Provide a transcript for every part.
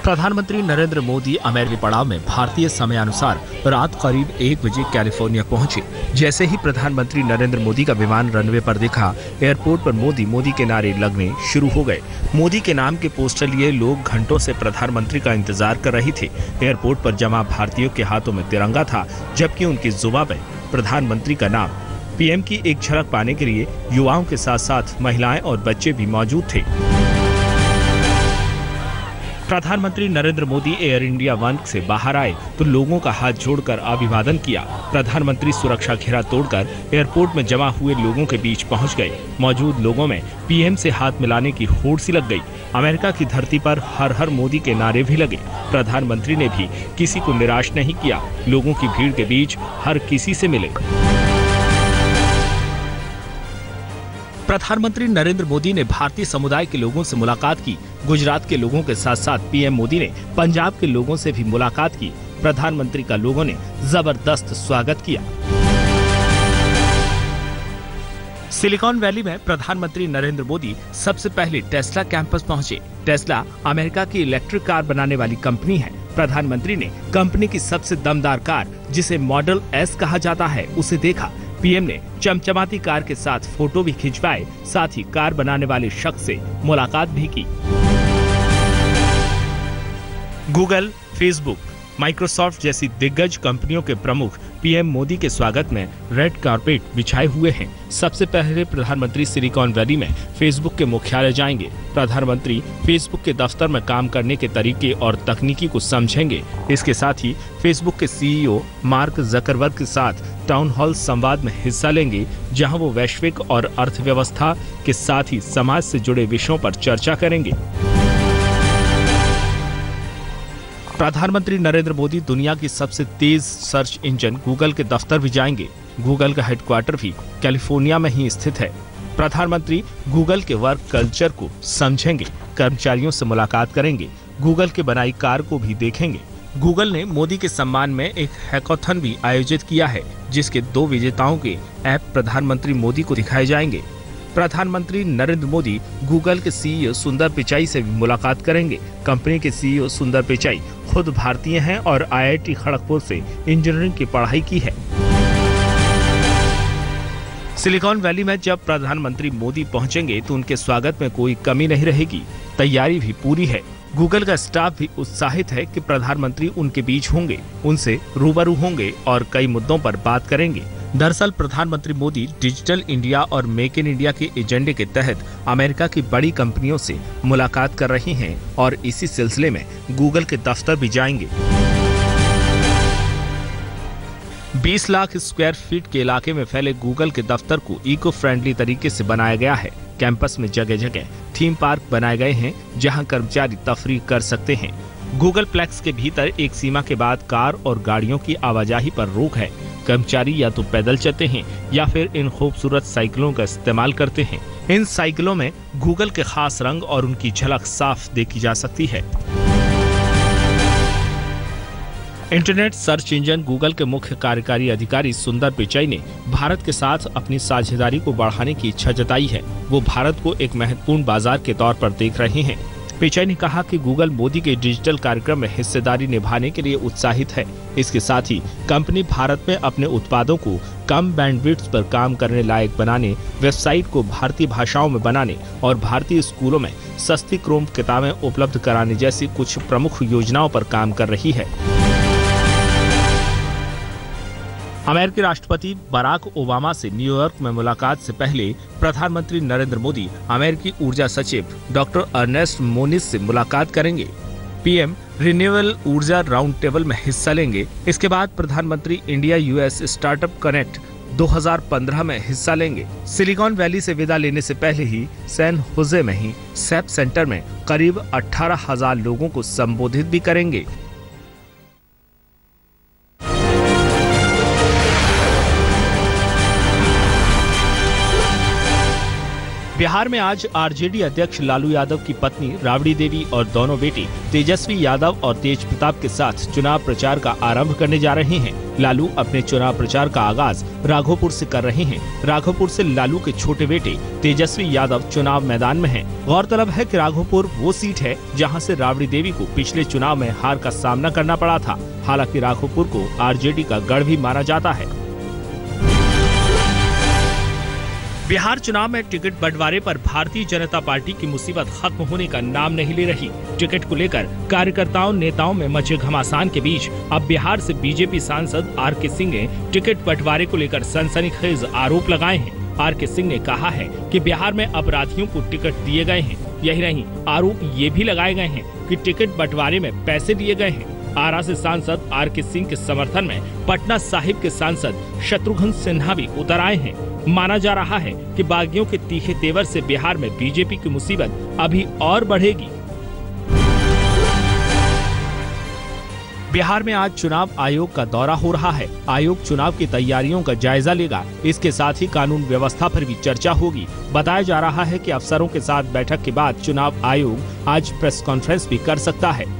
प्रधानमंत्री नरेंद्र मोदी अमेरिकी पड़ाव में भारतीय समयानुसार रात करीब 1 बजे कैलिफोर्निया पहुंचे। जैसे ही प्रधानमंत्री नरेंद्र मोदी का विमान रनवे पर दिखा, एयरपोर्ट पर मोदी मोदी के नारे लगने शुरू हो गए। मोदी के नाम के पोस्टर लिए लोग घंटों से प्रधानमंत्री का इंतजार कर रहे थे। एयरपोर्ट पर जमा भारतीयों के हाथों में तिरंगा था, जबकि उनकी जुबान पर प्रधानमंत्री का नाम। पीएम की एक झलक पाने के लिए युवाओं के साथ साथ महिलाएं और बच्चे भी मौजूद थे। प्रधानमंत्री Narendra Modi air India one से बाहर आए तो लोगों का हाथ जोड़कर अभिवादन किया। प्रधानमंत्री सुरक्षा घेरा तोड़कर एयरपोर्ट में जमा हुए लोगों के बीच पहुंच गए। मौजूद लोगों में पीएम से हाथ मिलाने की होड़ सी लग गई। अमेरिका की धरती पर हर हर मोदी के नारे भी लगे। प्रधानमंत्री ने भी किसी को निराश नहीं किया। लोगों की भीड़ के बीच हर किसी से मिले। प्रधानमंत्री नरेंद्र मोदी ने भारतीय समुदाय के लोगों से मुलाकात की। गुजरात के लोगों के साथ साथ पीएम मोदी ने पंजाब के लोगों से भी मुलाकात की। प्रधानमंत्री का लोगों ने जबरदस्त स्वागत किया। सिलिकॉन वैली में प्रधानमंत्री नरेंद्र मोदी सबसे पहले टेस्ला कैंपस पहुंचे। टेस्ला अमेरिका की इलेक्ट्रिक कार बनाने वाली कंपनी है। प्रधानमंत्री ने कंपनी की सबसे दमदार कार, जिसे मॉडल एस कहा जाता है, उसे देखा। पीएम ने चमचमाती कार के साथ फोटो भी खिंचवाए, साथ ही कार बनाने वाले शख्स से मुलाकात भी की। गूगल, फेसबुक, माइक्रोसॉफ्ट जैसी दिग्गज कंपनियों के प्रमुख पीएम मोदी के स्वागत में रेड कारपेट बिछाए हुए हैं। सबसे पहले प्रधानमंत्री सिलिकॉन वैली में फेसबुक के मुख्यालय जाएंगे। प्रधानमंत्री फेसबुक के दफ्तर में काम करने के तरीके और तकनीकी को समझेंगे। इसके साथ ही फेसबुक के सीईओ मार्क जकरबर्ग के साथ टाउन हॉल संवाद में हिस्सा लेंगे, जहां वो वैश्विक और अर्थव्यवस्था के साथ ही समाज से जुड़े विषयों पर चर्चा करेंगे। प्रधानमंत्री नरेंद्र मोदी दुनिया की सबसे तेज सर्च इंजन गूगल के दफ्तर भी जाएंगे। गूगल का हेडक्वार्टर भी कैलिफोर्निया में ही स्थित है। प्रधानमंत्री गूगल के वर्क कल्चर को समझेंगे, कर्मचारियों से मुलाकात करेंगे, गूगल के बनाई कार को भी देखेंगे। गूगल ने मोदी के सम्मान में एक हैकाथन भी आयोजित किया है, जिसके 2 विजेताओं के ऐप प्रधानमंत्री मोदी को दिखाए जाएंगे। प्रधानमंत्री नरेंद्र मोदी गूगल के सीईओ सुंदर पिचाई से भी मुलाकात करेंगे। कंपनी के सीईओ सुंदर पिचाई खुद भारतीय हैं और आईआईटी खड़गपुर से इंजीनियरिंग की पढ़ाई की है। सिलिकॉन वैली में जब प्रधानमंत्री मोदी पहुंचेंगे तो उनके स्वागत में कोई कमी नहीं रहेगी। तैयारी भी पूरी है। गूगल का स्टाफ भी उत्साहित है कि प्रधानमंत्री उनके बीच होंगे, उनसे रूबरू होंगे और कई मुद्दों पर बात करेंगे। दरअसल प्रधानमंत्री मोदी डिजिटल इंडिया और मेक इन इंडिया के एजेंडे के तहत अमेरिका की बड़ी कंपनियों से मुलाकात कर रही हैं और इसी सिलसिले में गूगल के दफ्तर भी जाएंगे। 20 लाख स्क्वायर फीट के इलाके में फैले गूगल के दफ्तर को इको फ्रेंडली तरीके से बनाया गया है। कैंपस में जगह जगह थीम पार्क बनाए गए हैं, जहां कर्मचारी तफरीह कर सकते हैं। गूगल प्लेक्स के भीतर एक सीमा के बाद कार और गाड़ियों की आवाजाही पर रोक है। कर्मचारी या तो पैदल चलते हैं या फिर इन खूबसूरत साइकिलों का इस्तेमाल करते हैं। इन साइकिलों में गूगल के खास रंग और उनकी झलक साफ देखी जा सकती है। इंटरनेट सर्च इंजन गूगल के मुख्य कार्यकारी अधिकारी सुंदर पिचाई ने भारत के साथ अपनी साझेदारी को बढ़ाने की इच्छा जताई है। वो भारत को एक महत्वपूर्ण बाजार के तौर पर देख रहे हैं। पिचाई ने कहा कि गूगल मोदी के डिजिटल कार्यक्रम में हिस्सेदारी निभाने के लिए उत्साहित है। इसके साथ ही कंपनी भारत में अपने उत्पादों को कम बैंडविड्थ पर काम करने लायक बनाने, वेबसाइट को भारतीय भाषाओं में बनाने और भारतीय स्कूलों में सस्ती क्रोम किताबें उपलब्ध कराने जैसी कुछ प्रमुख योजनाओं पर काम कर रही है। अमेरिकी राष्ट्रपति बराक ओबामा से न्यूयॉर्क में मुलाकात से पहले प्रधानमंत्री नरेंद्र मोदी अमेरिकी ऊर्जा सचिव डॉक्टर अर्नेस्ट मोनिस से मुलाकात करेंगे। पीएम रिन्यूएबल ऊर्जा राउंड टेबल में हिस्सा लेंगे। इसके बाद प्रधानमंत्री इंडिया यूएस स्टार्टअप कनेक्ट 2015 में हिस्सा लेंगे। सिलिकॉन वैली से विदा लेने से पहले ही सैन होजे में ही सैप सेंटर में करीब 18,000 लोगों को संबोधित भी करेंगे। बिहार में आज आरजेडी अध्यक्ष लालू यादव की पत्नी राबड़ी देवी और दोनों बेटे तेजस्वी यादव और तेज प्रताप के साथ चुनाव प्रचार का आरंभ करने जा रहे हैं। लालू अपने चुनाव प्रचार का आगाज राघोपुर से कर रहे हैं। राघोपुर से लालू के छोटे बेटे तेजस्वी यादव चुनाव मैदान में हैं। गौरतलब है कि राघोपुर वो सीट है जहां से राबड़ी देवी को पिछले चुनाव में हार का सामना करना पड़ा था। हालांकि राघोपुर को आरजेडी का गढ़ भी माना जाता है। बिहार चुनाव में टिकट बंटवारे पर भारतीय जनता पार्टी की मुसीबत खत्म होने का नाम नहीं ले रही। टिकट को लेकर कार्यकर्ताओं नेताओं में मचे घमासान के बीच अब बिहार से बीजेपी सांसद आर.के. सिंह ने टिकट बंटवारे को लेकर सनसनीखेज आरोप लगाए हैं। आर.के. सिंह ने कहा है कि बिहार में अपराधियों को टिकट दिए गए हैं। यही नहीं, आरोप ये भी लगाए गए हैं कि टिकट बंटवारे में पैसे दिए गए हैं। आरा से सांसद आर.के. सिंह के समर्थन में पटना साहिब के सांसद शत्रुघ्न सिन्हा भी उतर आए हैं। माना जा रहा है कि बागियों के तीखे तेवर से बिहार में बीजेपी की मुसीबत अभी और बढ़ेगी। बिहार में आज चुनाव आयोग का दौरा हो रहा है। आयोग चुनाव की तैयारियों का जायजा लेगा। इसके साथ ही कानून व्यवस्था पर भी चर्चा होगी। बताया जा रहा है कि अफसरों के साथ बैठक के बाद चुनाव आयोग आज प्रेस कॉन्फ्रेंस भी कर सकता है।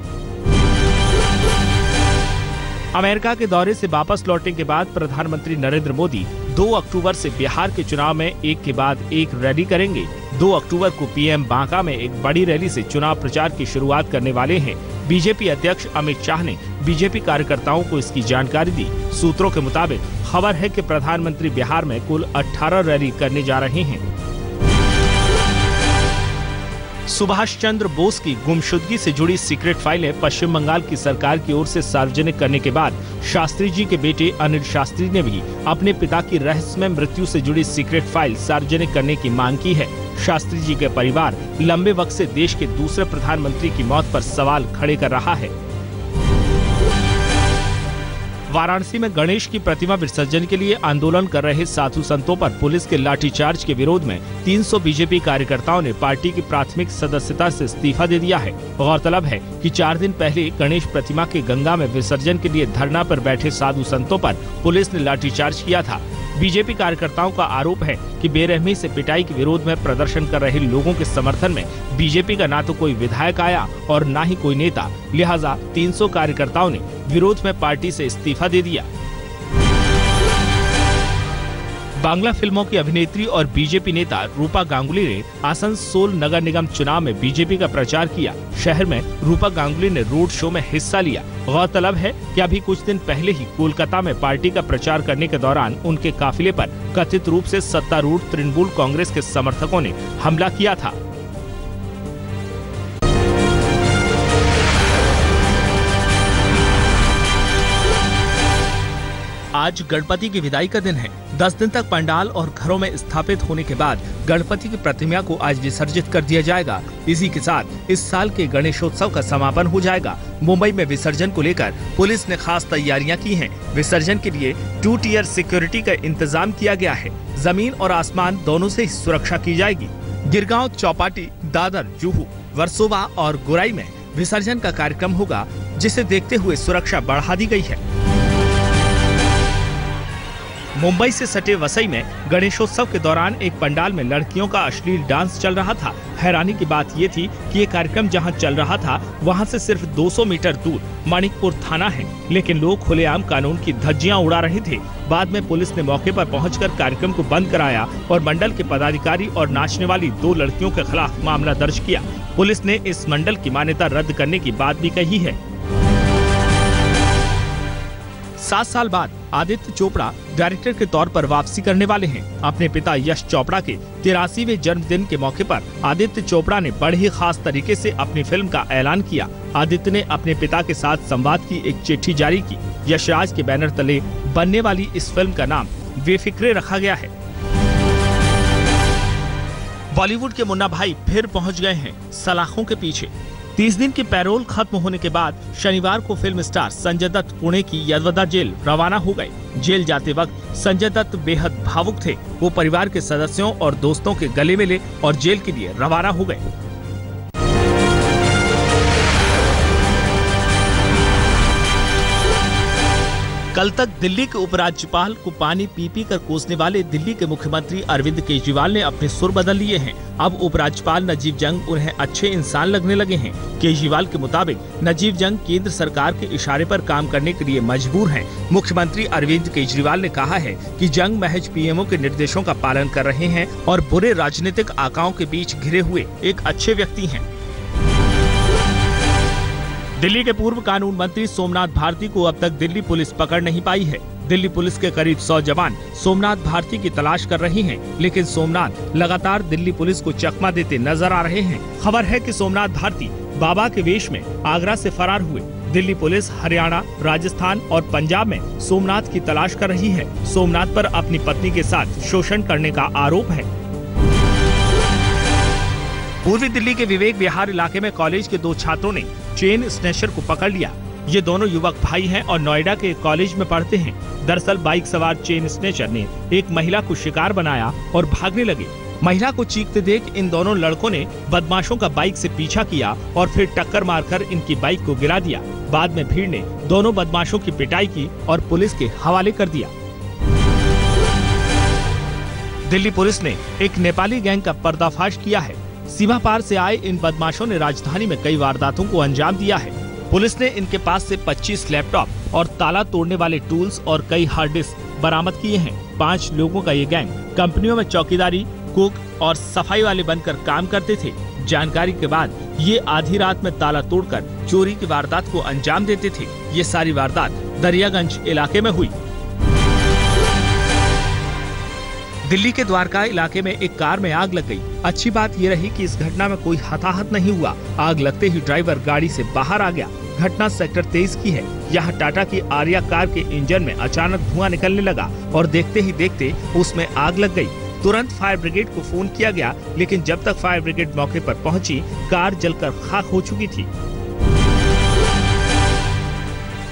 अमेरिका के दौरे से वापस लौटने के बाद प्रधानमंत्री नरेंद्र मोदी 2 अक्टूबर से बिहार के चुनाव में एक के बाद एक रैली करेंगे। 2 अक्टूबर को पीएम बांका में एक बड़ी रैली से चुनाव प्रचार की शुरुआत करने वाले हैं। बीजेपी अध्यक्ष अमित शाह ने बीजेपी कार्यकर्ताओं को इसकी जानकारी दी। सूत्रों के मुताबिक खबर है कि प्रधानमंत्री बिहार में कुल 18 रैली करने जा रहे हैं। सुभाष चंद्र बोस की गुमशुदगी से जुड़ी सीक्रेट फाइलें पश्चिम बंगाल की सरकार की ओर से सार्वजनिक करने के बाद शास्त्री जी के बेटे अनिल शास्त्री ने भी अपने पिता की रहस्यमय मृत्यु से जुड़ी सीक्रेट फाइल सार्वजनिक करने की मांग की है। शास्त्री जी का परिवार लंबे वक्त से देश के दूसरे प्रधानमंत्री की मौत पर सवाल खड़े कर रहा है। वाराणसी में गणेश की प्रतिमा विसर्जन के लिए आंदोलन कर रहे साधु संतों पर पुलिस के लाठीचार्ज के विरोध में 300 बीजेपी कार्यकर्ताओं ने पार्टी की प्राथमिक सदस्यता से इस्तीफा दे दिया है। गौरतलब है कि 4 दिन पहले गणेश प्रतिमा के गंगा में विसर्जन के लिए धरना पर बैठे साधु संतों पर पुलिस ने लाठीचार्ज किया था। बीजेपी कार्यकर्ताओं का आरोप है कि बेरहमी से पिटाई के विरोध में प्रदर्शन कर रहे लोगों के समर्थन में बीजेपी का ना तो कोई विधायक आया और ना ही कोई नेता, लिहाजा 300 कार्यकर्ताओं ने विरोध में पार्टी से इस्तीफा दे दिया। बांग्ला फिल्मों की अभिनेत्री और बीजेपी नेता रूपा गांगुली ने आसनसोल नगर निगम चुनाव में बीजेपी का प्रचार किया। शहर में रूपा गांगुली ने रोड शो में हिस्सा लिया। गौरतलब है कि अभी कुछ दिन पहले ही कोलकाता में पार्टी का प्रचार करने के दौरान उनके काफिले पर कथित रूप से सत्तारूढ़ तृणमूल कांग्रेस के समर्थकों ने हमला किया था। आज गणपति की विदाई का दिन है। 10 दिन तक पंडाल और घरों में स्थापित होने के बाद गणपति की प्रतिमा को आज विसर्जित कर दिया जाएगा। इसी के साथ इस साल के गणेशोत्सव का समापन हो जाएगा। मुंबई में विसर्जन को लेकर पुलिस ने खास तैयारियां की हैं। विसर्जन के लिए 2 टियर सिक्योरिटी का इंतजाम किया गया है। जमीन और आसमान दोनों से सुरक्षा की जाएगी। गिरगांव, चौपाटी, दादर, जुहू, वर्सोवा और गोराई में विसर्जन का कार्यक्रम होगा, जिसे देखते हुए सुरक्षा बढ़ा दी गई है। मुंबई से सटे वसई में गणेशोत्सव के दौरान एक पंडाल में लड़कियों का अश्लील डांस चल रहा था। हैरानी की बात ये थी कि ये कार्यक्रम जहां चल रहा था वहां से सिर्फ 200 मीटर दूर मानिकपुर थाना है, लेकिन लोग खुलेआम कानून की धज्जियां उड़ा रहे थे। बाद में पुलिस ने मौके पर पहुंचकर कार्यक्रम को बंद कराया और मंडल के पदाधिकारी और नाचने वाली 2 लड़कियों के खिलाफ मामला दर्ज किया। पुलिस ने इस मंडल की मान्यता रद्द करने की बात भी कही है। 7 साल बाद आदित्य चोपड़ा डायरेक्टर के तौर पर वापसी करने वाले हैं। अपने पिता यश चोपड़ा के 83वें जन्मदिन के मौके पर आदित्य चोपड़ा ने बड़े ही खास तरीके से अपनी फिल्म का ऐलान किया। आदित्य ने अपने पिता के साथ संवाद की एक चिट्ठी जारी की। यशराज के बैनर तले बनने वाली इस फिल्म का नाम बेफिक्रे रखा गया है। बॉलीवुड के मुन्ना भाई फिर पहुंच गए हैं सलाखों के पीछे। 30 दिन की पैरोल खत्म होने के बाद शनिवार को फिल्म स्टार संजय दत्त पुणे की यदवदा जेल रवाना हो गए। जेल जाते वक्त संजय दत्त बेहद भावुक थे। वो परिवार के सदस्यों और दोस्तों के गले मिले और जेल के लिए रवाना हो गए। कल तक दिल्ली के उपराज्यपाल को पानी पी पी कर कोसने वाले दिल्ली के मुख्यमंत्री अरविंद केजरीवाल ने अपने सुर बदल लिए हैं। अब उपराज्यपाल नजीब जंग उन्हें अच्छे इंसान लगने लगे हैं। केजरीवाल के मुताबिक नजीब जंग केंद्र सरकार के इशारे पर काम करने के लिए मजबूर हैं। मुख्यमंत्री अरविंद केजरीवाल ने कहा है कि जंग महज पीएमओ के निर्देशों का पालन कर रहे हैं और बुरे राजनीतिक आकाओं के बीच घिरे हुए एक अच्छे व्यक्ति हैं। दिल्ली के पूर्व कानून मंत्री सोमनाथ भारती को अब तक दिल्ली पुलिस पकड़ नहीं पाई है। दिल्ली पुलिस के करीब 100 जवान सोमनाथ भारती की तलाश कर रही हैं, लेकिन सोमनाथ लगातार दिल्ली पुलिस को चकमा देते नजर आ रहे हैं। खबर है कि सोमनाथ भारती बाबा के वेश में आगरा से फरार हुए। दिल्ली पुलिस हरियाणा, राजस्थान और पंजाब में सोमनाथ की तलाश कर रही है। सोमनाथ पर अपनी पत्नी के साथ शोषण करने का आरोप है। पूर्वी दिल्ली के विवेक विहार इलाके में कॉलेज के 2 छात्रों ने चेन स्नैचर को पकड़ लिया। ये दोनों युवक भाई हैं और नोएडा के कॉलेज में पढ़ते हैं। दरअसल बाइक सवार चेन स्नैचर ने एक महिला को शिकार बनाया और भागने लगे। महिला को चीखते देख इन दोनों लड़कों ने बदमाशों का बाइक से पीछा किया और फिर टक्कर मारकर इनकी बाइक को गिरा दिया। बाद में भीड़ ने दोनों बदमाशों की पिटाई की और पुलिस के हवाले कर दिया। दिल्ली पुलिस ने एक नेपाली गैंग का पर्दाफाश किया है। सीमा पार से आए इन बदमाशों ने राजधानी में कई वारदातों को अंजाम दिया है। पुलिस ने इनके पास से 25 लैपटॉप और ताला तोड़ने वाले टूल्स और कई हार्ड डिस्क बरामद किए हैं। 5 लोगों का ये गैंग कंपनियों में चौकीदारी, कुक और सफाई वाले बनकर काम करते थे। जानकारी के बाद ये आधी रात में ताला तोड़कर चोरी की वारदात को अंजाम देते थे। ये सारी वारदात दरियागंज इलाके में हुई। दिल्ली के द्वारका इलाके में एक कार में आग लग गई। अच्छी बात ये रही कि इस घटना में कोई हताहत नहीं हुआ। आग लगते ही ड्राइवर गाड़ी से बाहर आ गया। घटना सेक्टर 23 की है। यहाँ टाटा की आर्या कार के इंजन में अचानक धुआं निकलने लगा और देखते ही देखते उसमें आग लग गई। तुरंत फायर ब्रिगेड को फोन किया गया, लेकिन जब तक फायर ब्रिगेड मौके पर पहुंची, कार जलकर खाक हो चुकी थी।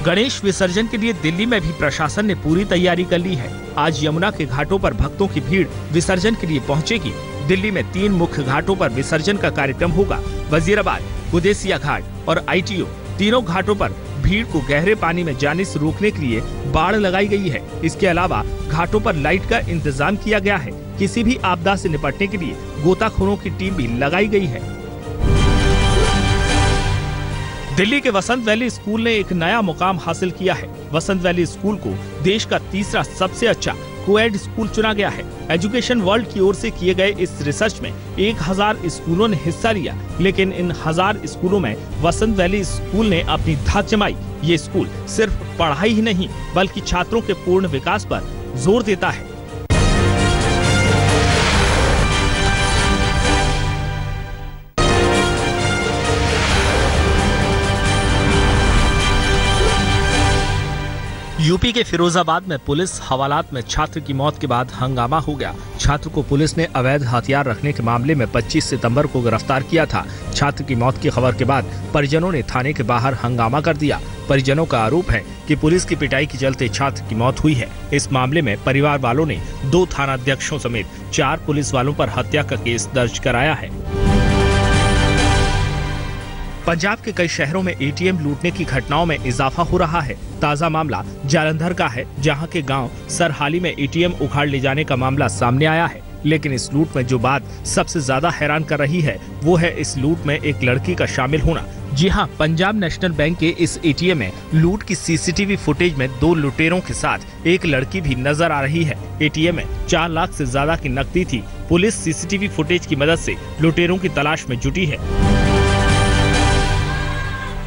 गणेश विसर्जन के लिए दिल्ली में भी प्रशासन ने पूरी तैयारी कर ली है। आज यमुना के घाटों पर भक्तों की भीड़ विसर्जन के लिए पहुंचेगी। दिल्ली में 3 मुख्य घाटों पर विसर्जन का कार्यक्रम होगा। वजीराबाद, कुदेसिया घाट और ITO तीनों घाटों पर भीड़ को गहरे पानी में जाने से रोकने के लिए बाड़ लगाई गई है। इसके अलावा घाटों पर लाइट का इंतजाम किया गया है। किसी भी आपदा से निपटने के लिए गोताखोरों की टीम भी लगाई गई है। दिल्ली के वसंत वैली स्कूल ने एक नया मुकाम हासिल किया है। वसंत वैली स्कूल को देश का तीसरा सबसे अच्छा कोएड स्कूल चुना गया है। एजुकेशन वर्ल्ड की ओर से किए गए इस रिसर्च में 1000 स्कूलों ने हिस्सा लिया, लेकिन इन 1000 स्कूलों में वसंत वैली स्कूल ने अपनी धाक जमाई। ये स्कूल सिर्फ पढ़ाई ही नहीं बल्कि छात्रों के पूर्ण विकास पर जोर देता है। यूपी के फिरोजाबाद में पुलिस हवालात में छात्र की मौत के बाद हंगामा हो गया। छात्र को पुलिस ने अवैध हथियार रखने के मामले में 25 सितंबर को गिरफ्तार किया था। छात्र की मौत की खबर के बाद परिजनों ने थाने के बाहर हंगामा कर दिया। परिजनों का आरोप है कि पुलिस की पिटाई के चलते छात्र की मौत हुई है। इस मामले में परिवार वालों ने 2 थानाध्यक्षों समेत 4 पुलिस वालों पर हत्या का केस दर्ज कराया है। पंजाब के कई शहरों में ATM लूटने की घटनाओं में इजाफा हो रहा है। ताजा मामला जालंधर का है, जहां के गांव सरहाली में ATM उखाड़ ले जाने का मामला सामने आया है। लेकिन इस लूट में जो बात सबसे ज्यादा हैरान कर रही है वो है इस लूट में एक लड़की का शामिल होना। जी हां, पंजाब नेशनल बैंक के इस ATM में लूट की CCTV फुटेज में 2 लुटेरों के साथ एक लड़की भी नजर आ रही है। ATM में 4 लाख से ज्यादा की नकदी थी। पुलिस CCTV फुटेज की मदद से लुटेरों की तलाश में जुटी है।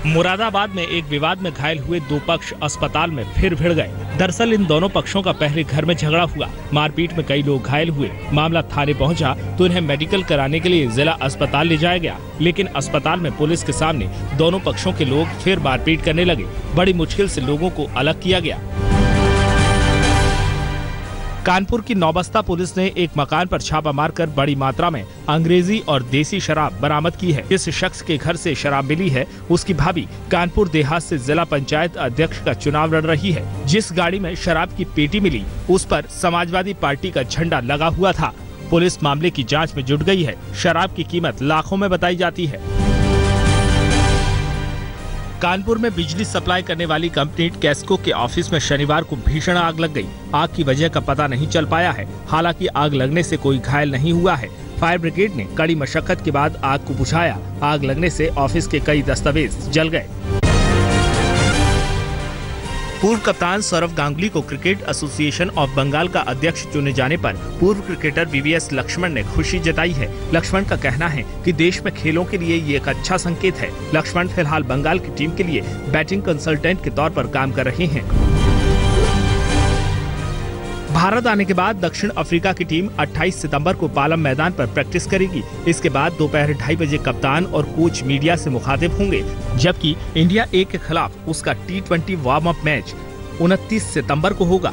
मुरादाबाद में एक विवाद में घायल हुए 2 पक्ष अस्पताल में फिर भिड़ गए। दरअसल इन दोनों पक्षों का पहले घर में झगड़ा हुआ। मारपीट में कई लोग घायल हुए। मामला थाने पहुंचा तो इन्हें मेडिकल कराने के लिए जिला अस्पताल ले जाया गया, लेकिन अस्पताल में पुलिस के सामने दोनों पक्षों के लोग फिर मारपीट करने लगे। बड़ी मुश्किल से लोगों को अलग किया गया। कानपुर की नौबस्ता पुलिस ने एक मकान पर छापा मारकर बड़ी मात्रा में अंग्रेजी और देसी शराब बरामद की है। इस शख्स के घर से शराब मिली है। उसकी भाभी कानपुर देहात से जिला पंचायत अध्यक्ष का चुनाव लड़ रही है। जिस गाड़ी में शराब की पेटी मिली उस पर समाजवादी पार्टी का झंडा लगा हुआ था। पुलिस मामले की जांच में जुट गई है। शराब की कीमत लाखों में बताई जाती है। कानपुर में बिजली सप्लाई करने वाली कंपनी कैस्को के ऑफिस में शनिवार को भीषण आग लग गई। आग की वजह का पता नहीं चल पाया है। हालांकि आग लगने से कोई घायल नहीं हुआ है। फायर ब्रिगेड ने कड़ी मशक्कत के बाद आग को बुझाया। आग लगने से ऑफिस के कई दस्तावेज जल गए। पूर्व कप्तान सौरव गांगुली को क्रिकेट एसोसिएशन ऑफ बंगाल का अध्यक्ष चुने जाने पर पूर्व क्रिकेटर वीवीएस लक्ष्मण ने खुशी जताई है। लक्ष्मण का कहना है कि देश में खेलों के लिए ये एक अच्छा संकेत है। लक्ष्मण फिलहाल बंगाल की टीम के लिए बैटिंग कंसल्टेंट के तौर पर काम कर रहे हैं। भारत आने के बाद दक्षिण अफ्रीका की टीम 28 सितंबर को पालम मैदान पर प्रैक्टिस करेगी। इसके बाद दोपहर 2:30 बजे कप्तान और कोच मीडिया से मुखातिब होंगे, जबकि इंडिया ए के खिलाफ उसका T20 वार्म अप मैच 29 सितंबर को होगा।